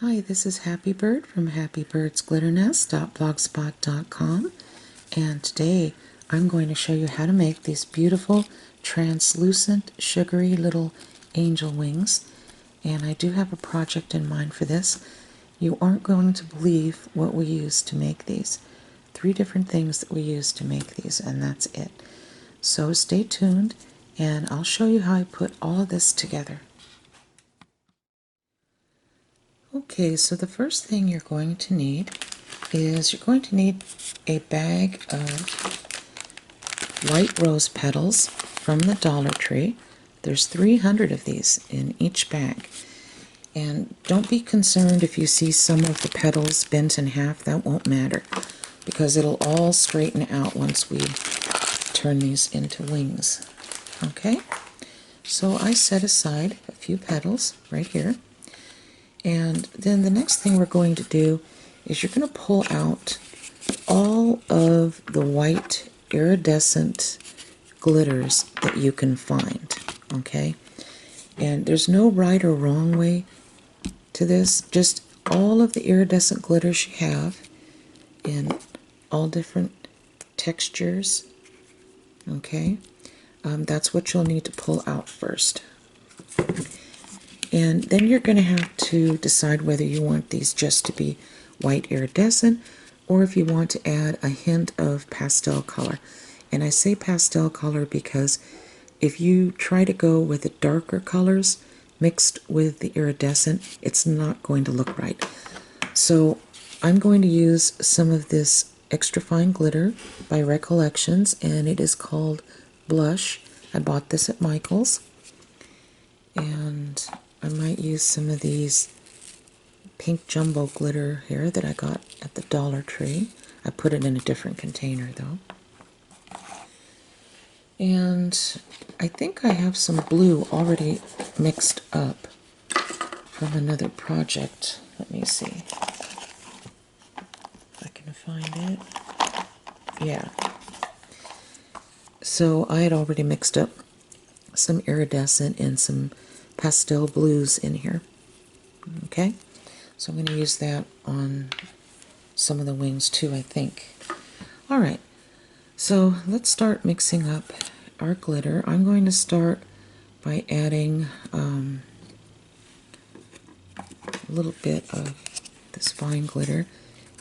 Hi, this is Happy Bird from happybirdsglitternest.blogspot.com, and today I'm going to show you how to make these beautiful translucent sugary little angel wings. And I do have a project in mind for this. You aren't going to believe what we use to make these. 3 different things that we use to make these, and that's it. So stay tuned and I'll show you how I put all of this together. Okay, so the first thing you're going to need is a bag of white rose petals from the Dollar Tree. There's 300 of these in each bag. And don't be concerned if you see some of the petals bent in half. That won't matter because it'll all straighten out once we turn these into wings. Okay, so I set aside a few petals right here. And then the next thing we're going to do is you're going to pull out all of the white iridescent glitters that you can find, okay? And there's no right or wrong way to this, just all of the iridescent glitters you have in all different textures, okay? That's what you'll need to pull out first. And then you're going to have to decide whether you want these just to be white iridescent or if you want to add a hint of pastel color. And I say pastel color because if you try to go with the darker colors mixed with the iridescent, it's not going to look right. So I'm going to use some of this extra fine glitter by Recollections, and it is called Blush. I bought this at Michael's. And I might use some of these pink jumbo glitter here that I got at the Dollar Tree. I put it in a different container though. And I think I have some blue already mixed up from another project. Let me see if I can find it. Yeah. So I had already mixed up some iridescent and some pastel blues in here. Okay, so I'm going to use that on some of the wings too, I think. All right, so let's start mixing up our glitter. I'm going to start by adding a little bit of this fine glitter.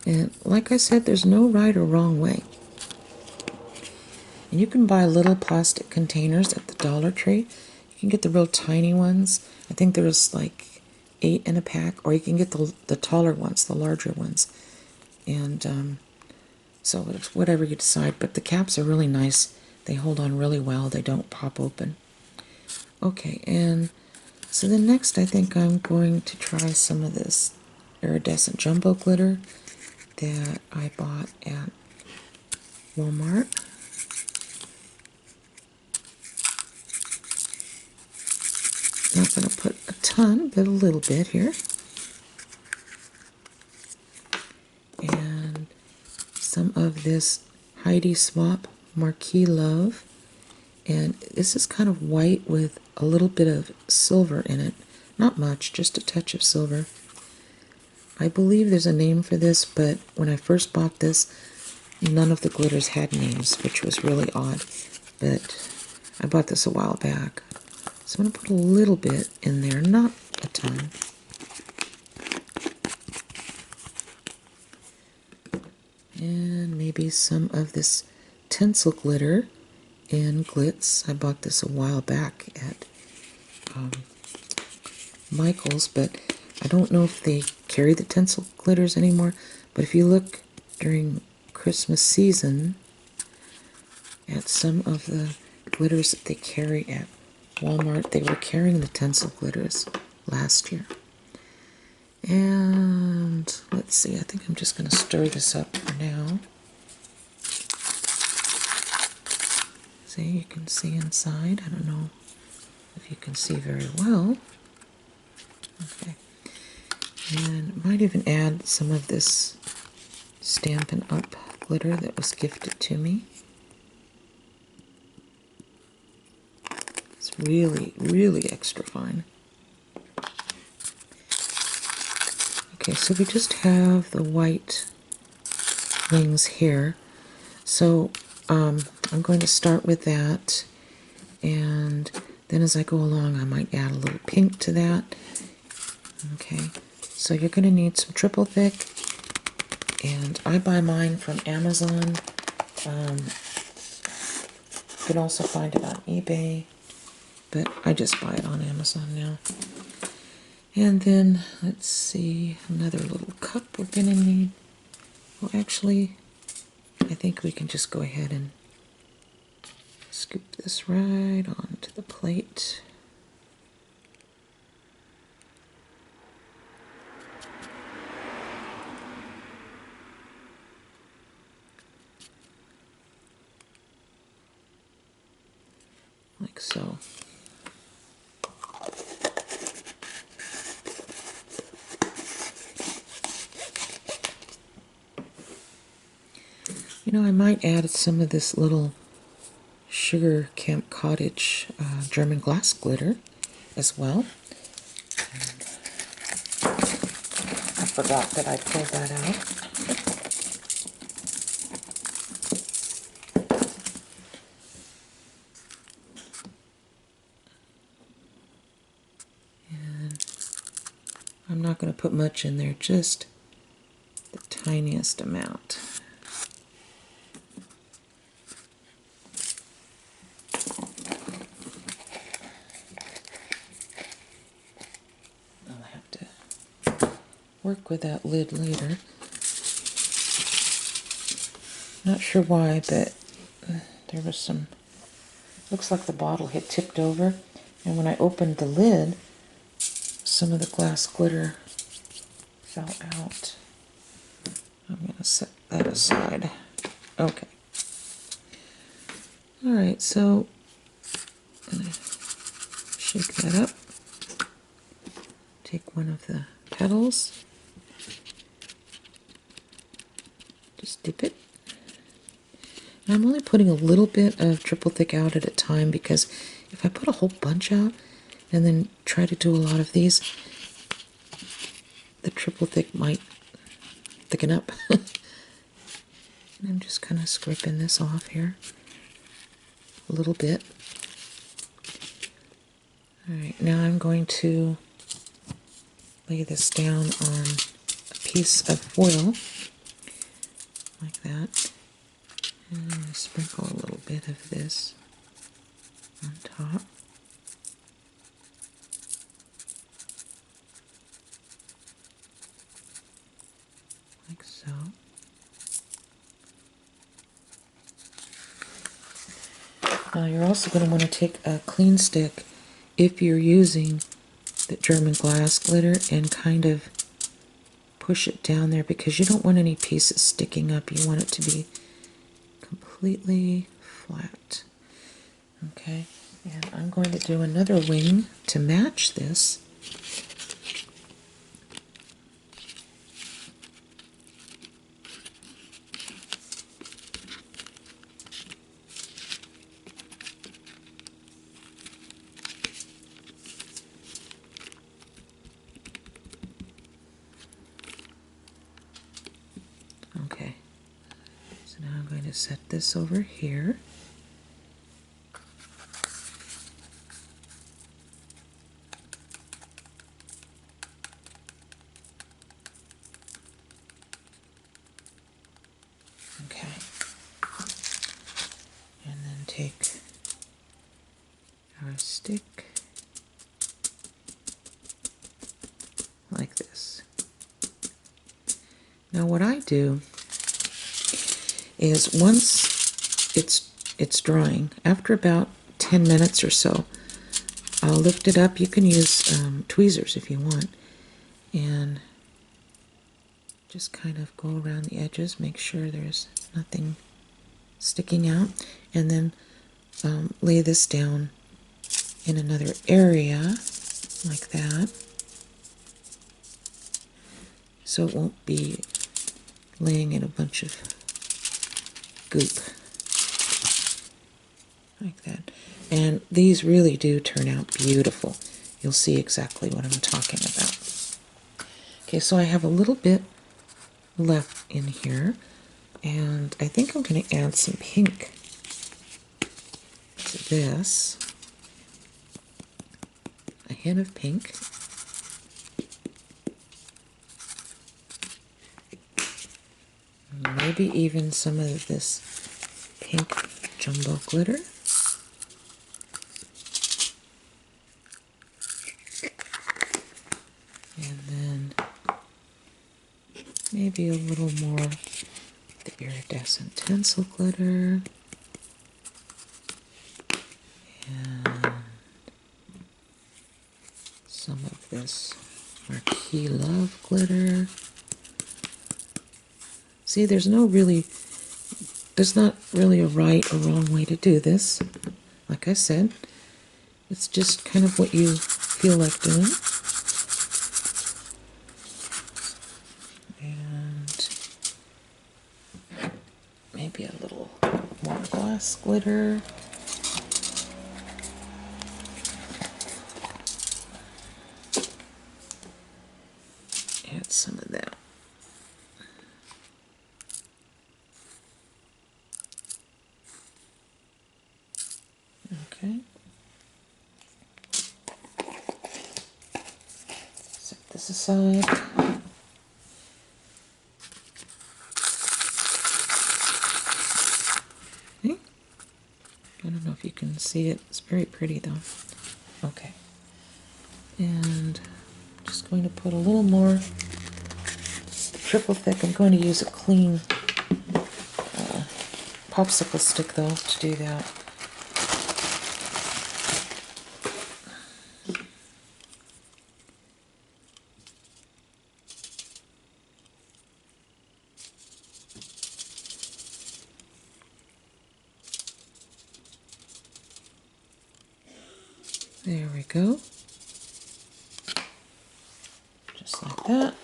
And like I said, there's no right or wrong way. And you can buy little plastic containers at the Dollar Tree. You can get the real tiny ones. I think there's like 8 in a pack, or you can get the taller ones, the larger ones. And so it's whatever you decide. But the caps are really nice. They hold on really well. They don't pop open. Okay, and so then next I think I'm going to try some of this iridescent jumbo glitter that I bought at Walmart. Not going to put a ton, but a little bit here. And some of this Heidi Swap Marquee Love. And this is kind of white with a little bit of silver in it. Not much, just a touch of silver. I believe there's a name for this, but when I first bought this, none of the glitters had names, which was really odd. But I bought this a while back. So I'm going to put a little bit in there, not a ton. And maybe some of this tinsel glitter in Glitz. I bought this a while back at Michael's, but I don't know if they carry the tinsel glitters anymore. But if you look during Christmas season at some of the glitters that they carry at Walmart, they were carrying the tinsel glitters last year. And let's see, I think I'm just going to stir this up for now. See, you can see inside. I don't know if you can see very well. Okay. And might even add some of this Stampin' Up glitter that was gifted to me. It's really, really extra fine. Okay, so we just have the white wings here. So I'm going to start with that, and then as I go along I might add a little pink to that. Okay, so you're going to need some triple thick, and I buy mine from Amazon. You can also find it on eBay, but I just buy it on Amazon now. And then, let's see, another little cup we're going to need. Well, actually, I think we can just go ahead and scoop this right onto the plate. Like so. You know, I might add some of this little Sugar Camp Cottage German glass glitter as well. And I forgot that I pulled that out. And I'm not going to put much in there, just the tiniest amount. Work with that lid later. Not sure why, but there was some, looks like the bottle had tipped over, and when I opened the lid, some of the glass glitter fell out. I'm going to set that aside. Okay. Alright, so I'm going to shake that up. Take one of the petals. Just dip it. And I'm only putting a little bit of triple thick out at a time, because if I put a whole bunch out and then try to do a lot of these, the triple thick might thicken up. And I'm just kind of scraping this off here a little bit. Alright, now I'm going to lay this down on a piece of foil like that, and sprinkle a little bit of this on top. Like so. Now you're also going to want to take a clean stick if you're using the German glass glitter and kind of push it down there, because you don't want any pieces sticking up. You want it to be completely flat. Okay, and I'm going to do another wing to match this. Okay, so now I'm going to set this over here. Okay, and then take our stick like this. Now what I do is, once it's drying, after about 10 minutes or so, I'll lift it up. You can use tweezers if you want, and just kind of go around the edges, make sure there's nothing sticking out, and then lay this down in another area like that, so it won't be laying in a bunch of goop like that. And these really do turn out beautiful. You'll see exactly what I'm talking about. Okay, so I have a little bit left in here, and I think I'm going to add some pink to this. A hint of pink. Maybe even some of this pink jumbo glitter. And then maybe a little more of the iridescent tinsel glitter. And some of this Marquee Love glitter. See, there's not really a right or wrong way to do this. Like I said, it's just kind of what you feel like doing. And maybe a little more glass glitter. Add some of that. Okay. Set this aside. Okay. I don't know if you can see it. It's very pretty though. Okay. And just going to put a little more triple thick. I'm going to use a clean popsicle stick though to do that. There we go. Just like that.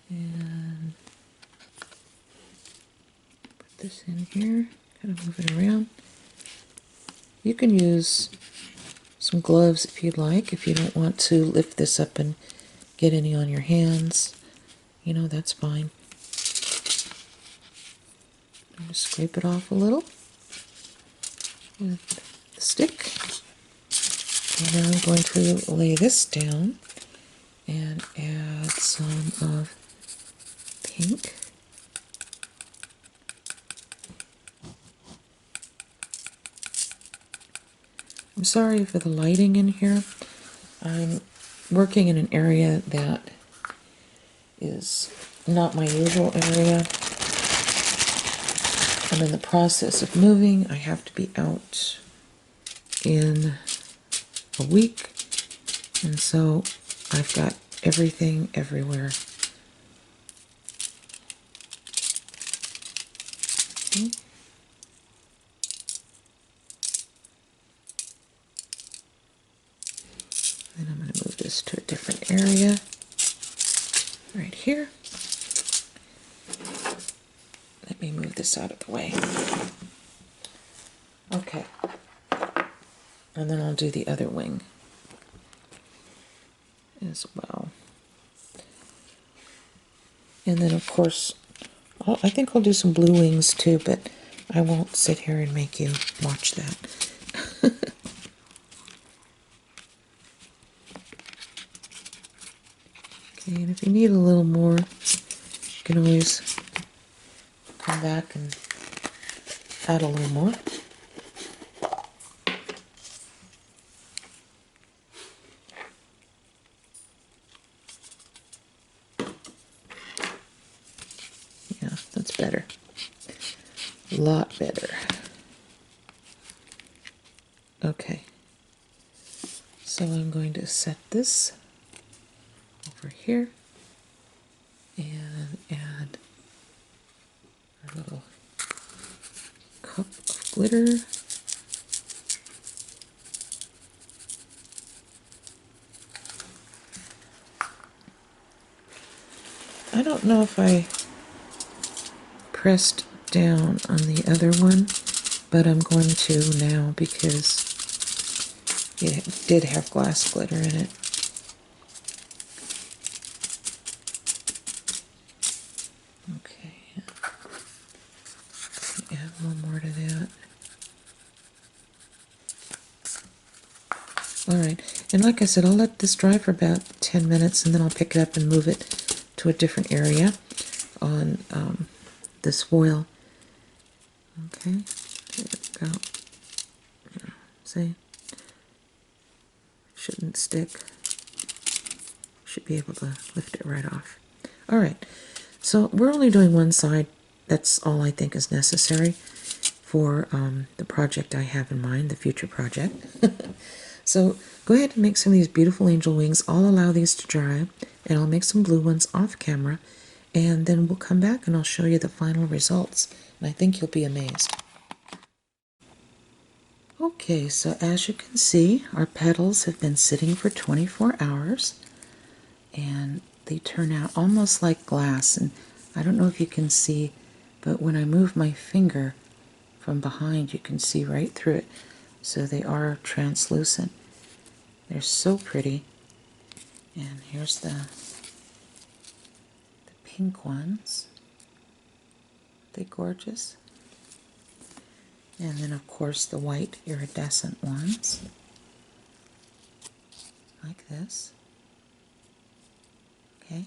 And put this in here, kind of move it around. You can use some gloves if you'd like, if you don't want to lift this up and get any on your hands. You know, that's fine. Just scrape it off a little with the stick. And now I'm going to lay this down and add some of pink. I'm sorry for the lighting in here. I'm working in an area that is not my usual area. I'm in the process of moving. I have to be out in a week, and so I've got everything everywhere. Okay. Then I'm going to move this to a different area right here. Let me move this out of the way. Okay. And then I'll do the other wing as well. And then, of course, I think I'll do some blue wings too, but I won't sit here and make you watch that. Okay, and if you need a little more, you can always come back and add a little more. Yeah, that's better. A lot better. Okay. So I'm going to set this over here and add a little cup of glitter. I don't know if I pressed down on the other one, but I'm going to now because It did have glass glitter in it. Okay, add a little more to that. Alright, and like I said, I'll let this dry for about 10 minutes and then I'll pick it up and move it to a different area on this foil. Okay, there we go. See? Shouldn't stick. Should be able to lift it right off. Alright, so we're only doing one side. That's all I think is necessary for the project I have in mind, the future project. So go ahead and make some of these beautiful angel wings. I'll allow these to dry, and I'll make some blue ones off camera, and then we'll come back and I'll show you the final results. And I think you'll be amazed. Okay, so as you can see, our petals have been sitting for 24 hours, and they turn out almost like glass. And I don't know if you can see, but when I move my finger from behind, you can see right through it. So they are translucent. They're so pretty. And here's the pink ones. They're gorgeous. And then of course the white iridescent ones. Like this. Okay.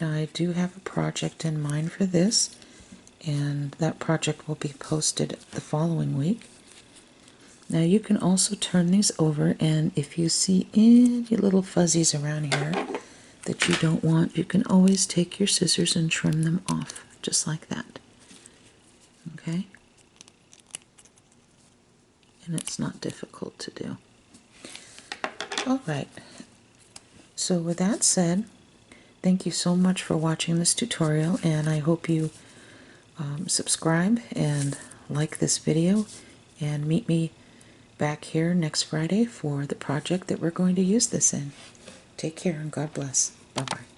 Now I do have a project in mind for this, and that project will be posted the following week. Now you can also turn these over, and if you see any little fuzzies around here that you don't want, you can always take your scissors and trim them off, just like that. Okay? And it's not difficult to do. Alright, so with that said, thank you so much for watching this tutorial, and I hope you subscribe and like this video, and meet me back here next Friday for the project that we're going to use this in. Take care and God bless. Bye-bye.